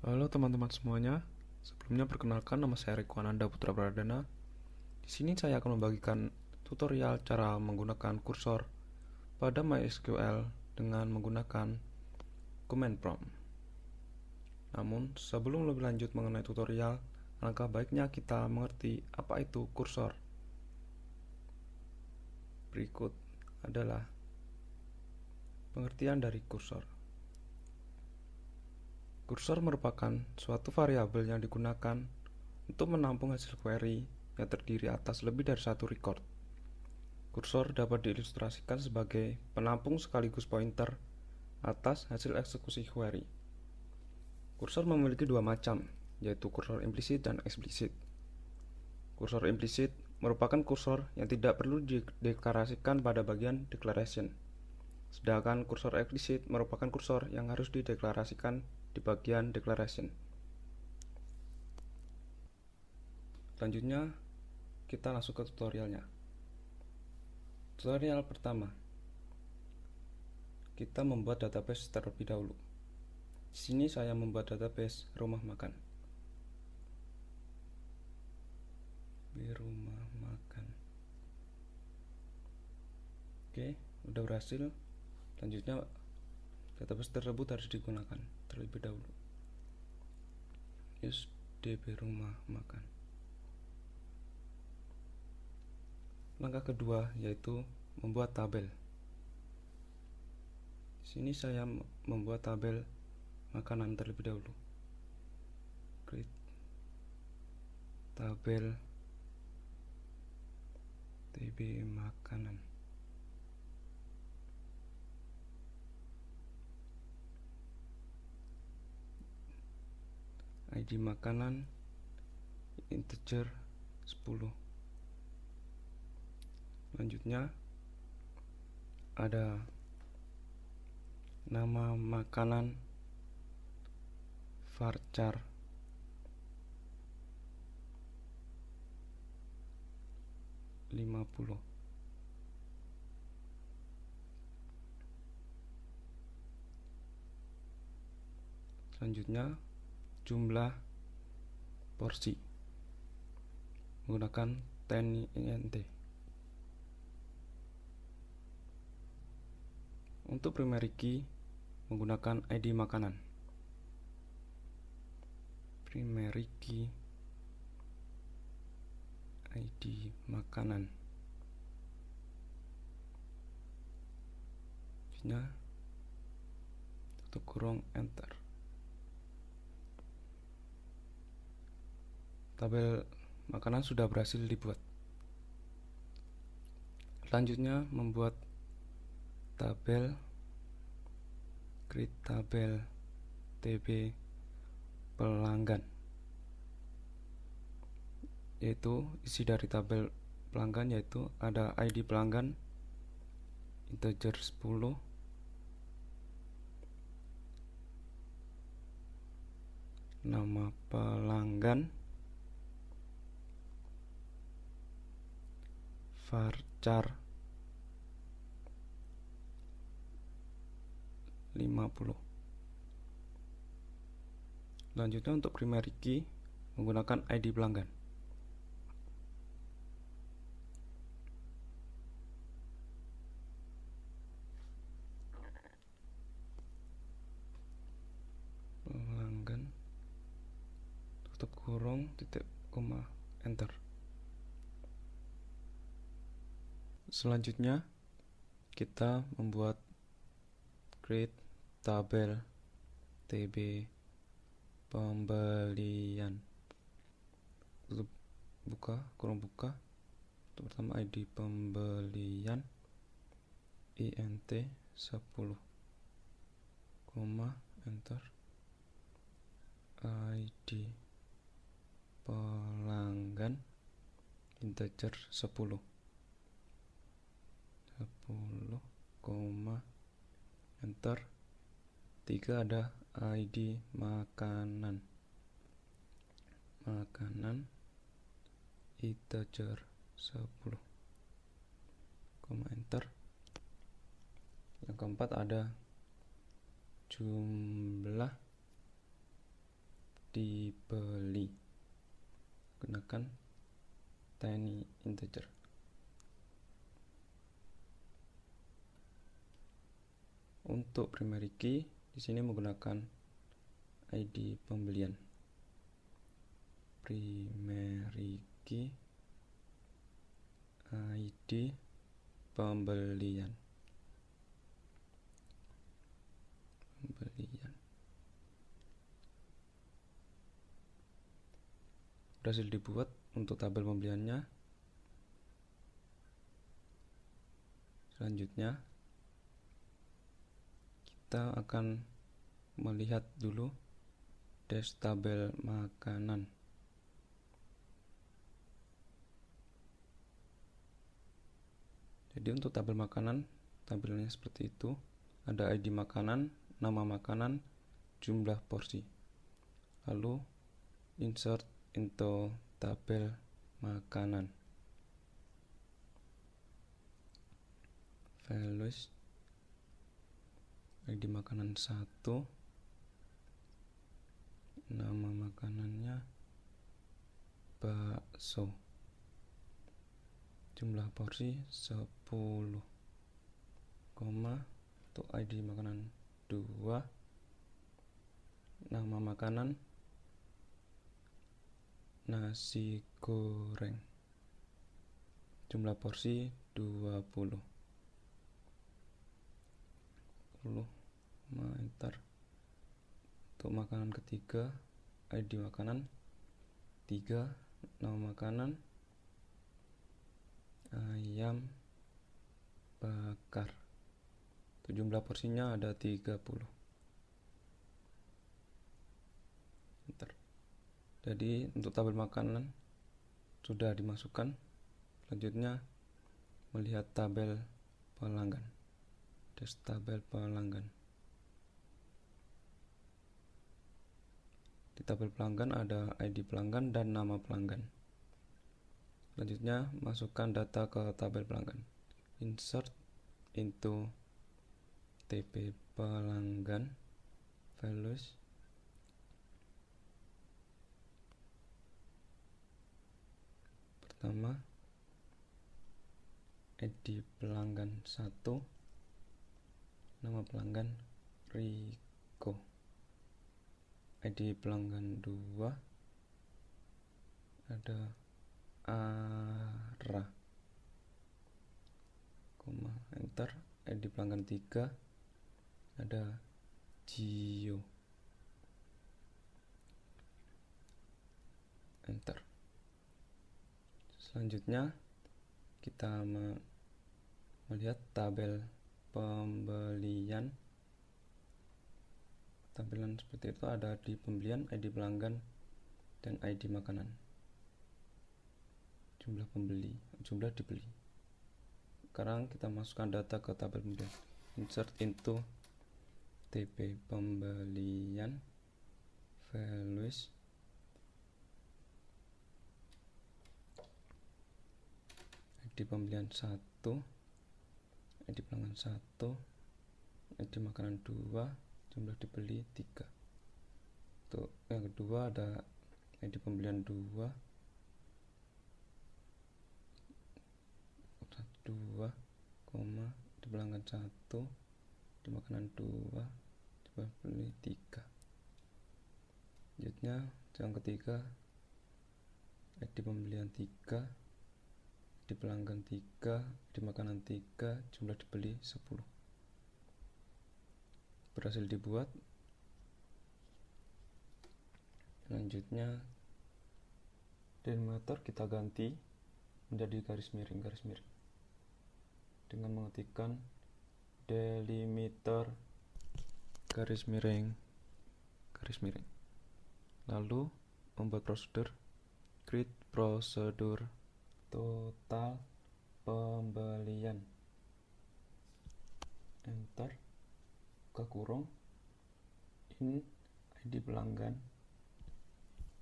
Halo teman-teman semuanya. Sebelumnya perkenalkan, nama saya Riko Ananda Putra Pradana. Di sini saya akan membagikan tutorial cara menggunakan kursor pada MySQL dengan menggunakan command prompt. Namun, sebelum lebih lanjut mengenai tutorial, alangkah baiknya kita mengerti apa itu kursor. Berikut adalah pengertian dari kursor. Kursor merupakan suatu variabel yang digunakan untuk menampung hasil query yang terdiri atas lebih dari satu record. Kursor dapat diilustrasikan sebagai penampung sekaligus pointer atas hasil eksekusi query. Kursor memiliki dua macam, yaitu kursor implisit dan eksplisit. Kursor implisit merupakan kursor yang tidak perlu dideklarasikan pada bagian declaration, sedangkan kursor eksplisit merupakan kursor yang harus dideklarasikan di bagian declaration. Selanjutnya, kita langsung ke tutorialnya. Tutorial pertama, kita membuat database terlebih dahulu. Di sini saya membuat database rumah makan. Di rumah makan. Oke, udah berhasil. Selanjutnya, database tersebut harus digunakan terlebih dahulu. Use db rumah makan. Langkah kedua yaitu membuat tabel. Di sini saya membuat tabel makanan terlebih dahulu. Create tabel tb makanan. ID makanan integer 10. Selanjutnya ada nama makanan varchar (50). Selanjutnya jumlah porsi menggunakan 10int. Untuk primary key menggunakan ID makanan. Primary key ID makanan. Selanjutnya tutup kurung enter. Tabel makanan sudah berhasil dibuat. Selanjutnya membuat tabel, create tabel tb pelanggan, yaitu isi dari tabel pelanggan yaitu ada ID pelanggan integer 10, nama pelanggan varchar 50. Selanjutnya untuk primary key menggunakan ID pelanggan. Pelanggan tutup kurung titik koma enter. Selanjutnya kita membuat create tabel tb pembelian. Tutup buka kurung buka. Untuk pertama ID pembelian int 10, koma enter. ID pelanggan integer 10, koma enter. 3 ada ID makanan integer 10, koma enter. Yang keempat ada jumlah dibeli. Gunakan tiny integer. Untuk primary key di sini menggunakan ID pembelian. Primary key ID pembelian. Berhasil dibuat untuk tabel pembeliannya. Selanjutnya kita akan melihat dulu dash tabel makanan. Jadi untuk tabel makanan tampilannya seperti itu. Ada ID makanan, nama makanan, jumlah porsi. Lalu insert into tabel makanan. Values ID makanan 1, nama makanannya bakso, jumlah porsi 10, koma untuk ID makanan 2, nama makanan nasi goreng, jumlah porsi 20. Enter. Untuk makanan ketiga, ID makanan 3, nama makanan ayam bakar. Untuk jumlah porsinya ada 30. Enter. Jadi untuk tabel makanan sudah dimasukkan. Selanjutnya melihat tabel pelanggan. Dash tabel pelanggan. Di tabel pelanggan ada ID pelanggan dan nama pelanggan. Selanjutnya masukkan data ke tabel pelanggan. Insert into TP pelanggan. Values pertama ID pelanggan 1, nama pelanggan Riko. ID pelanggan 2 ada Ara, koma, enter. ID pelanggan 3 ada Gio, enter. Selanjutnya kita melihat tabel pembelian. Tampilan seperti itu ada di pembelian, ID pelanggan, dan ID makanan. Jumlah pembeli, jumlah dibeli. Sekarang kita masukkan data ke tabel pembelian. Insert into TP pembelian. Values ID pembelian 1, ID pelanggan 1, ID makanan 2, jumlah dibeli 3. Untuk yang kedua ada ID pembelian 2, 2, koma, ID pelanggan 1, ID makanan 2, jumlah beli 3. Selanjutnya yang ketiga ID pembelian 3, ID pelanggan 3, ID makanan 3, jumlah dibeli 10. Berhasil dibuat. Selanjutnya delimiter kita ganti menjadi garis miring dengan mengetikkan delimiter garis miring. Lalu membuat prosedur create prosedur total pembelian. Enter. Buka kurung. In ID pelanggan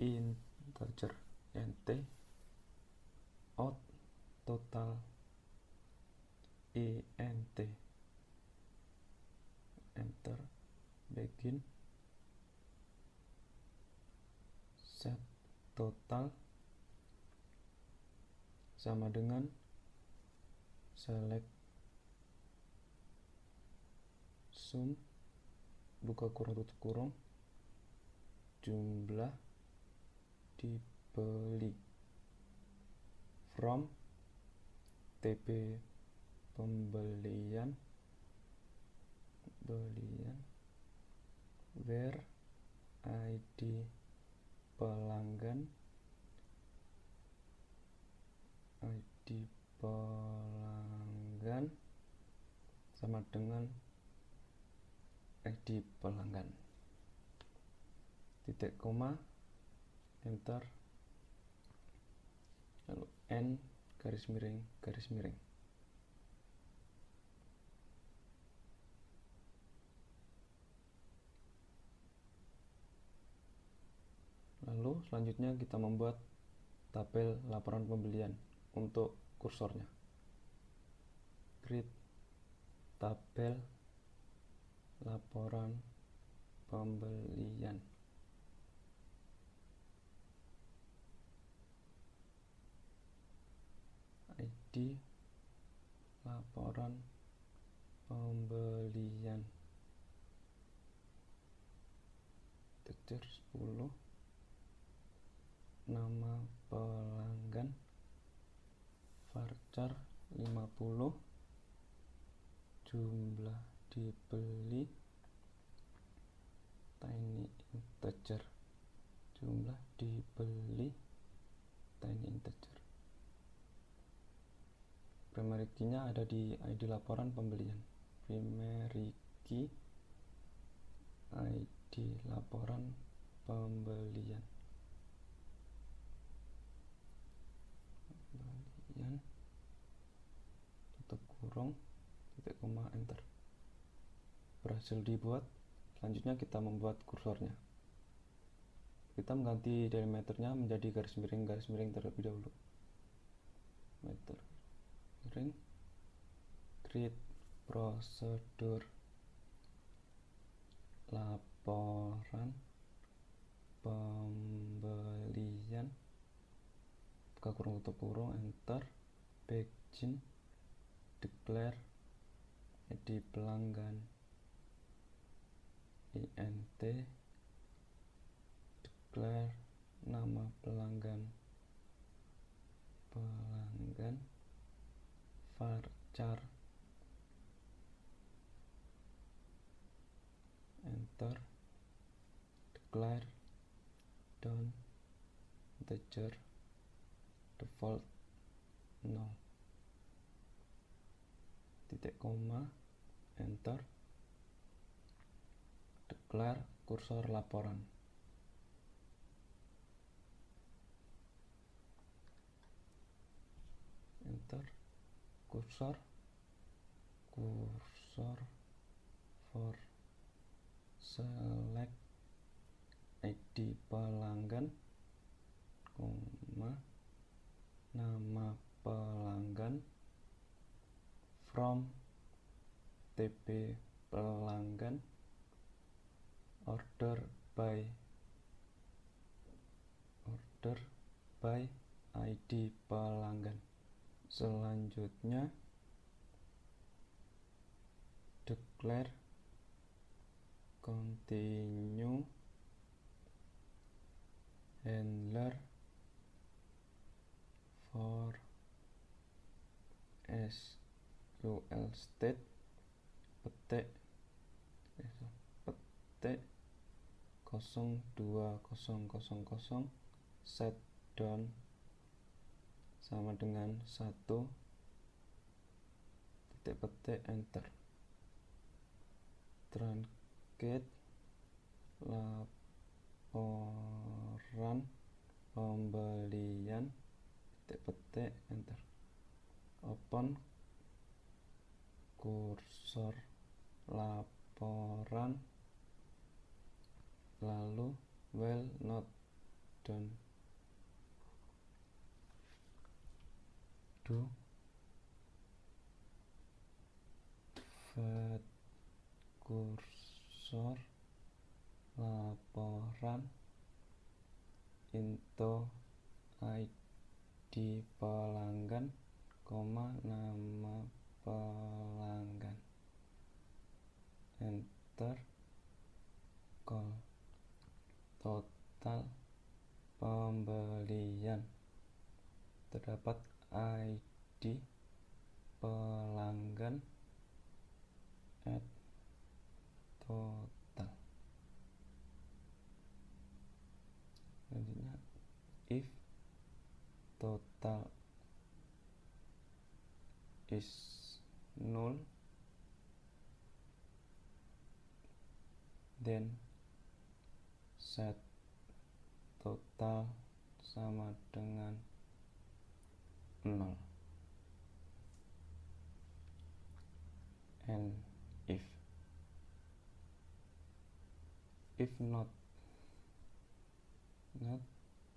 integer nt, out total int, enter. Begin set total sama dengan select sum buka kurung tutup kurung jumlah dibeli from TP pembelian where ID pelanggan sama dengan ID pelanggan, titik koma, enter, lalu N garis miring. Lalu selanjutnya kita membuat tabel laporan pembelian untuk kursornya. Create tabel laporan pembelian. ID laporan pembelian integer 10, nama pelanggan varchar 50, jumlah dibeli tiny integer, jumlah dibeli tiny integer. Primary key-nya ada di ID laporan pembelian. Primary key ID laporan pembelian. Tutup kurung, titik koma, enter. Berhasil dibuat. Selanjutnya kita membuat kursornya. Kita mengganti delimiternya menjadi garis miring terlebih dahulu. Meter miring, create prosedur laporan pembelian, buka kurung tutup kurung, enter, begin, declare ID pelanggan int, declare nama pelanggan varchar, enter, declare down integer default no, titik koma, enter, declare kursor laporan. Enter, kursor for select ID pelanggan, nama pelanggan from TP pelanggan, order by ID pelanggan. Selanjutnya declare continue handler for SQL state, petik 02000 set down sama dengan 1, titik petik, enter. Truncate laporan pembelian, titik petik, enter. Open kursor laporan, lalu while not done do fetch kursor laporan into ID pelanggan, nama pelanggan. Enter. Call. Total pembelian. Terdapat ID pelanggan, add total. Selanjutnya if total is null, then set total sama dengan 0. And if not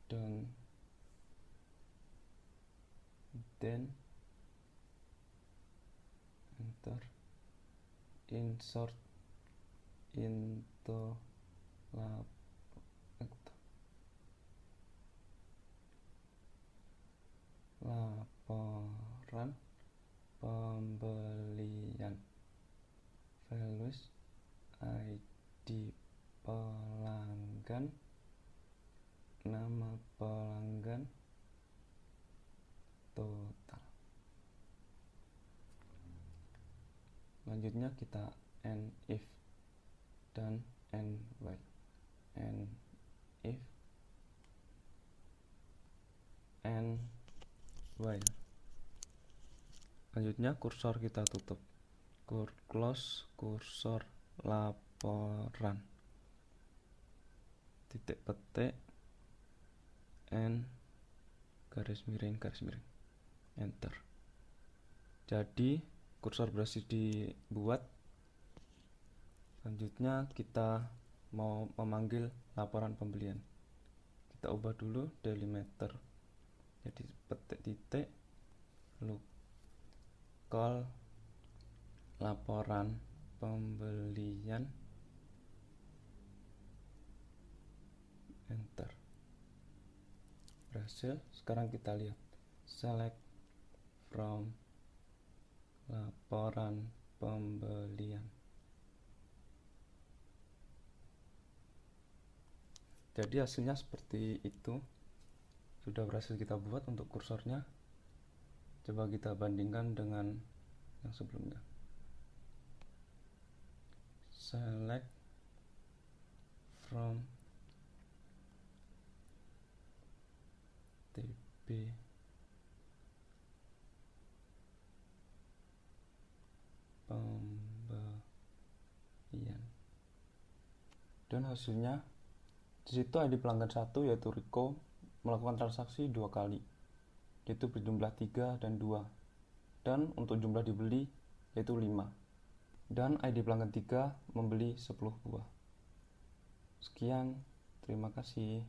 done, then enter insert into laporan pembelian values ID pelanggan, nama pelanggan, total. Selanjutnya kita and if dan and while. And if and while. Selanjutnya kursor kita tutup, close kursor laporan, titik petik and garis miring, enter. Jadi kursor berhasil dibuat. Selanjutnya kita mau memanggil laporan pembelian. Kita ubah dulu delimiter jadi petik titik, lalu call laporan pembelian, enter. Berhasil. Sekarang kita lihat select from laporan pembelian. Jadi hasilnya seperti itu. Sudah berhasil kita buat untuk kursornya. Coba kita bandingkan dengan yang sebelumnya. Select from TB pembelian. Dan hasilnya di situ ID pelanggan 1 yaitu Riko melakukan transaksi 2 kali, yaitu berjumlah 3 dan 2. Dan untuk jumlah dibeli yaitu 5. Dan ID pelanggan 3 membeli 10 buah. Sekian, terima kasih.